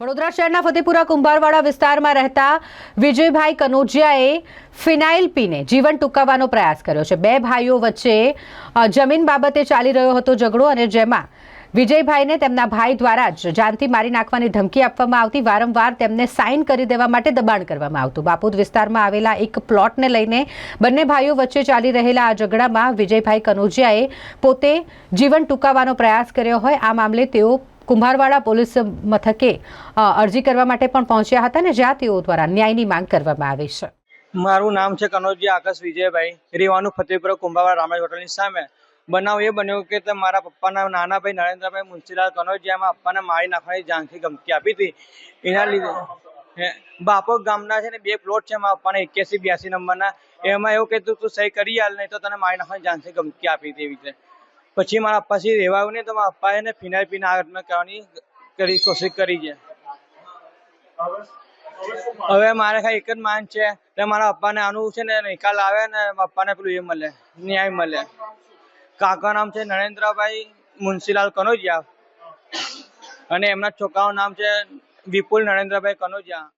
વડોદરા શહેરના ફતેપુરા કુંભારવાડા વિસ્તારમાં રહેતા વિજયભાઈ કનોજિયાએ ફિનાઇલ પીને જીવન ટૂંકાવવાનો પ્રયાસ કર્યો છે। બે ભાઈઓ વચ્ચે જમીન બાબતે ચાલી રહ્યો હતો ઝઘડો અને જેમાં વિજયભાઈને તેમના ભાઈ દ્વારા જ જાનથી મારી નાખવાની ધમકી આપવામાં આવતી, વારંવાર તેમને સાઇન કરી દેવા માટે દબાણ કરવામાં આવતું। બાપુદ વિસ્તારમાં આવેલા એક પ્લોટને લઈને બંને ભાઈઓ વચ્ચે ચાલી રહેલા આ ઝઘડામાં વિજયભાઈ કનોજિયાએ પોતે જીવન ટૂંકાવવાનો પ્રયાસ કર્યો હોય। આ મામલે તેઓ કુંભારવાડા પોલીસ મથકે અરજી કરવા માટે પણ પહોંચ્યા હતા અને જ્યાં તેઓ દ્વારા ન્યાયની માંગ કરવામાં આવી છે। મારું નામ છે કનોજિયા આકાશ વિજયભાઈ, રહેવાનું ફતેપુરા કુંભારવાડા રામરાજ હોટલની સામે। બનાવ એ બન્યો કે મારા પપ્પાના નાના ભાઈ નરેન્દ્રભાઈ મુનશીલાલ કનોજિયામાં પપ્પાને મારી નાખવાની જાનથી ધમકી આપી હતી। એના લીધે બાપો ગામના છે ને બે પ્લોટ છે મારા પપ્પાને 81-82 નંબરના, એમાં એવું કહેતું તું સહી કરી આલ, નહીં તો તને મારી નાખવાની જાનથી ધમકી આપી હતી એવી રીતે। પછી મારા પપ્પાથી રહેવાયું નહીં તો મારા પપ્પાએ એને ફિનાઇલ પીને આત્મહત્યા કરવાની કોશિશ કરી છે। હવે મારે ખાલી એક જ માંગ છે કે મારા પપ્પાને આનું છે ને નિકાલ આવે ને પપ્પાને પેલું એ મળે, ન્યાય મળે। કાકા નામ છે નરેન્દ્રભાઈ મુનશીલાલ કનોજિયા અને એમના છોકરાનું નામ છે વિપુલ નરેન્દ્રભાઈ કનોજિયા।